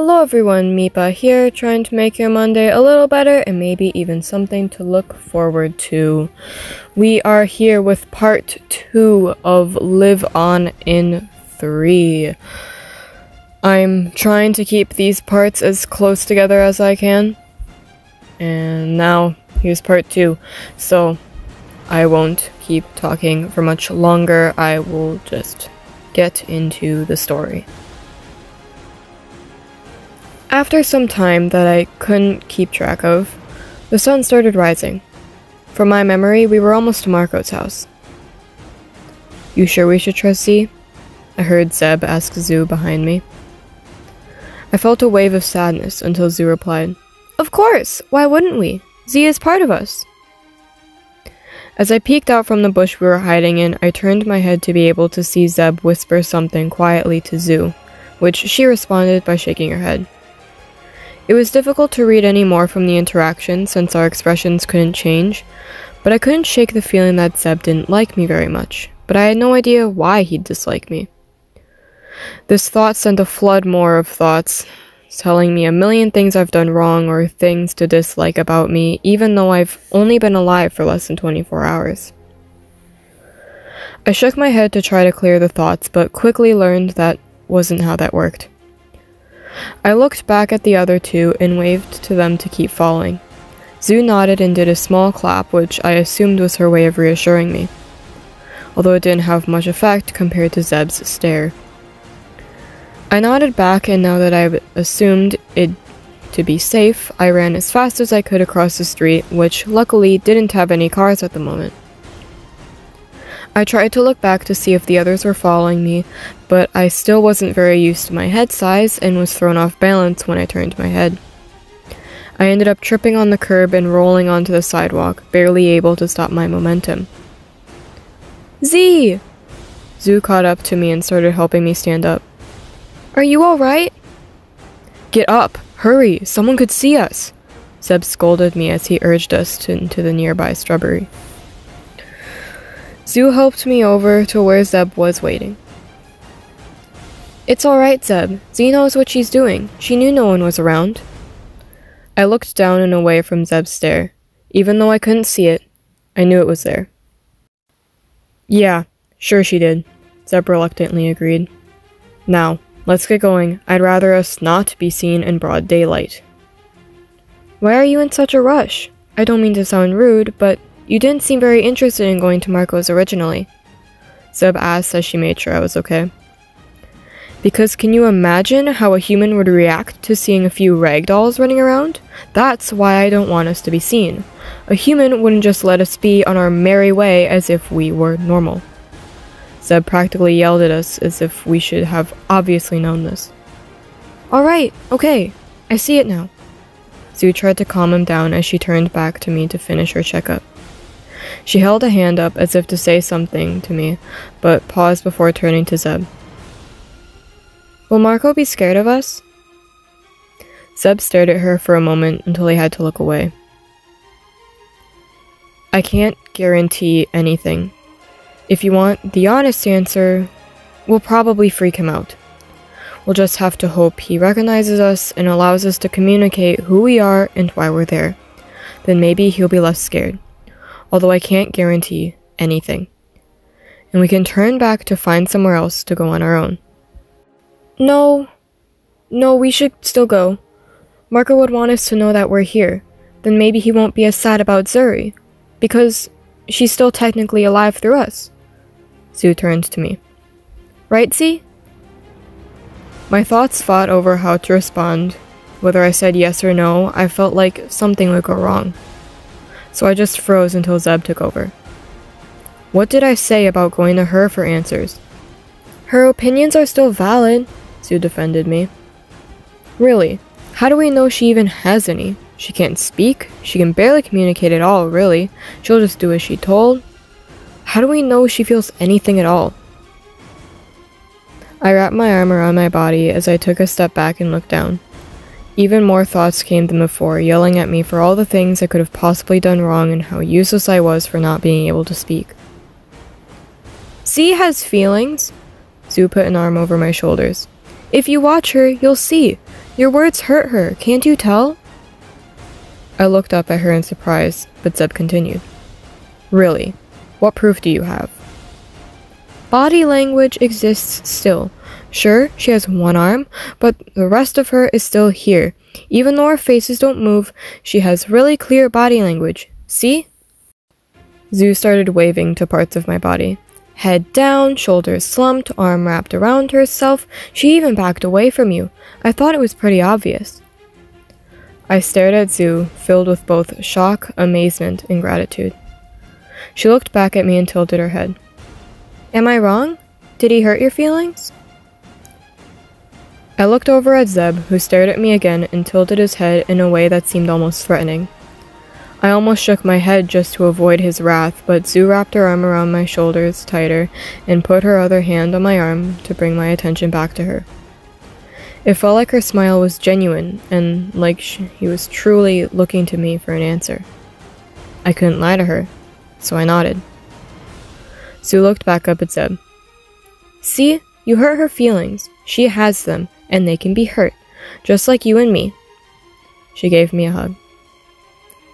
Hello everyone, Mipa here, trying to make your Monday a little better and maybe even something to look forward to. We are here with part 2 of Live On in 3. I'm trying to keep these parts as close together as I can. And now, here's part 2. So, I won't keep talking for much longer, I will just get into the story. After some time that I couldn't keep track of, the sun started rising. From my memory, we were almost to Marco's house. "You sure we should trust Z?" I heard Zeb ask Zoo behind me. I felt a wave of sadness until Zoo replied, "Of course! Why wouldn't we? Z is part of us!" As I peeked out from the bush we were hiding in, I turned my head to be able to see Zeb whisper something quietly to Zoo, which she responded by shaking her head. It was difficult to read any more from the interaction since our expressions couldn't change, but I couldn't shake the feeling that Zeb didn't like me very much, but I had no idea why he'd dislike me. This thought sent a flood more of thoughts, telling me a million things I've done wrong or things to dislike about me, even though I've only been alive for less than 24 hours. I shook my head to try to clear the thoughts, but quickly learned that wasn't how that worked. I looked back at the other two and waved to them to keep following. Zoo nodded and did a small clap, which I assumed was her way of reassuring me, although it didn't have much effect compared to Zeb's stare. I nodded back, and now that I assumed it to be safe, I ran as fast as I could across the street, which luckily didn't have any cars at the moment. I tried to look back to see if the others were following me, but I still wasn't very used to my head size and was thrown off balance when I turned my head. I ended up tripping on the curb and rolling onto the sidewalk, barely able to stop my momentum. "Z!" Zoo caught up to me and started helping me stand up. "Are you alright?" "Get up! Hurry! Someone could see us!" Zeb scolded me as he urged us into the nearby shrubbery. Zoo helped me over to where Zeb was waiting. "It's alright, Zeb. Z knows what she's doing. She knew no one was around." I looked down and away from Zeb's stare. Even though I couldn't see it, I knew it was there. "Yeah, sure she did," Zeb reluctantly agreed. "Now, let's get going. I'd rather us not be seen in broad daylight." "Why are you in such a rush? I don't mean to sound rude, but you didn't seem very interested in going to Marco's originally," Zeb asked as she made sure I was okay. "Because can you imagine how a human would react to seeing a few ragdolls running around? That's why I don't want us to be seen. A human wouldn't just let us be on our merry way as if we were normal." Zeb practically yelled at us as if we should have obviously known this. "Alright, okay, I see it now." Zoo tried to calm him down as she turned back to me to finish her checkup. She held a hand up as if to say something to me, but paused before turning to Zeb. "Will Marco be scared of us?" Zeb stared at her for a moment until he had to look away. "I can't guarantee anything. If you want the honest answer, we'll probably freak him out. We'll just have to hope he recognizes us and allows us to communicate who we are and why we're there. Then maybe he'll be less scared. Although I can't guarantee anything. And we can turn back to find somewhere else to go on our own." No, we should still go. Marco would want us to know that we're here. Then maybe he won't be as sad about Zuri, because she's still technically alive through us." Zoo turned to me. "Right, Z?" My thoughts fought over how to respond. Whether I said yes or no, I felt like something would go wrong. So I just froze until Zeb took over. "What did I say about going to her for answers?" "Her opinions are still valid," Zoo defended me. "Really? How do we know she even has any? She can't speak. She can barely communicate at all, really. She'll just do as she's told. How do we know she feels anything at all?" I wrapped my arm around my body as I took a step back and looked down. Even more thoughts came than before, yelling at me for all the things I could have possibly done wrong and how useless I was for not being able to speak. "Z has feelings," Zoo put an arm over my shoulders. "If you watch her, you'll see. Your words hurt her, can't you tell? I looked up at her in surprise, but Zeb continued. Really? What proof do you have? Body language exists still. Sure, she has one arm, but the rest of her is still here. Even though her faces don't move, she has really clear body language. See? Zoo started waving to parts of my body. Head down, shoulders slumped, arm wrapped around herself. She even backed away from you. I thought it was pretty obvious. I stared at Zoo, filled with both shock, amazement, and gratitude. She looked back at me and tilted her head. Am I wrong? Did he hurt your feelings? I looked over at Zeb, who stared at me again and tilted his head in a way that seemed almost threatening. I almost shook my head just to avoid his wrath, but Zoo wrapped her arm around my shoulders tighter and put her other hand on my arm to bring my attention back to her. It felt like her smile was genuine and like he was truly looking to me for an answer. I couldn't lie to her, so I nodded. Zoo looked back up at Zeb. See, you hurt her feelings. She has them, and they can be hurt, just like you and me. She gave me a hug.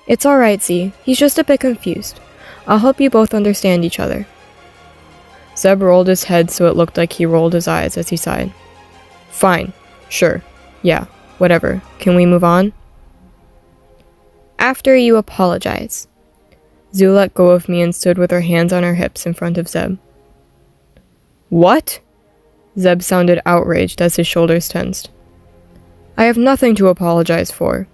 It's alright, Z. He's just a bit confused. I'll help you both understand each other. Zeb rolled his head so it looked like he rolled his eyes as he sighed. Fine. Sure. Yeah. Whatever. Can we move on? After you apologize. Zoo let go of me and stood with her hands on her hips in front of Zeb. What? Zeb sounded outraged as his shoulders tensed. I have nothing to apologize for.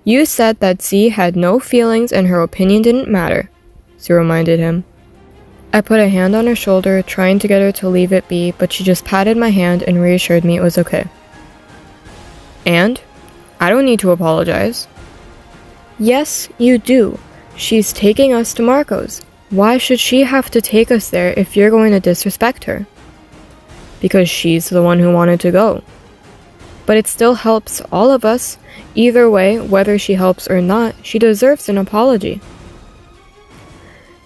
You said that Z had no feelings and her opinion didn't matter, Zoo reminded him. I put a hand on her shoulder, trying to get her to leave it be, but she just patted my hand and reassured me it was okay. And? I don't need to apologize. Yes, you do. She's taking us to Marco's. Why should she have to take us there if you're going to disrespect her? Because she's the one who wanted to go. But it still helps all of us. Either way, whether she helps or not, she deserves an apology.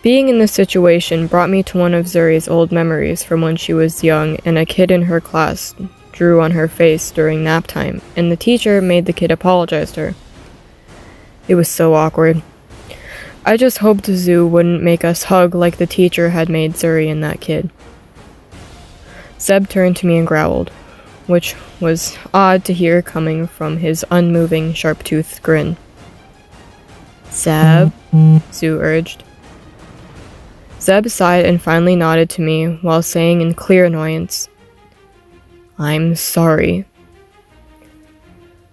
Being in this situation brought me to one of Zuri's old memories from when she was young and a kid in her class drew on her face during nap time, and the teacher made the kid apologize to her. It was so awkward. I just hoped Zoo wouldn't make us hug like the teacher had made Zuri and that kid. Zeb turned to me and growled, which was odd to hear coming from his unmoving, sharp-toothed grin. Zeb? Zoo urged. Zeb sighed and finally nodded to me while saying in clear annoyance, I'm sorry.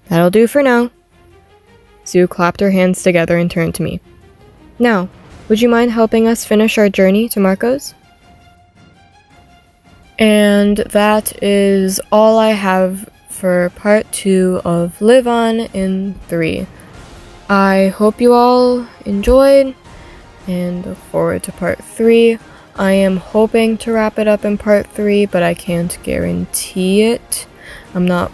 That'll do for now. Zoo clapped her hands together and turned to me. Now, would you mind helping us finish our journey to Marco's? And that is all I have for part 2 of Live On in 3. I hope you all enjoyed and look forward to part 3. I am hoping to wrap it up in part 3, but I can't guarantee it. I'm not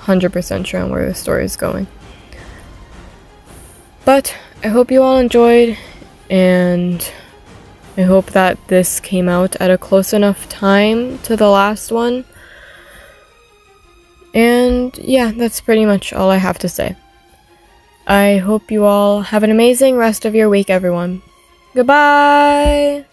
100% sure on where the story is going. But I hope you all enjoyed, and I hope that this came out at a close enough time to the last one. And yeah, that's pretty much all I have to say. I hope you all have an amazing rest of your week, everyone. Goodbye!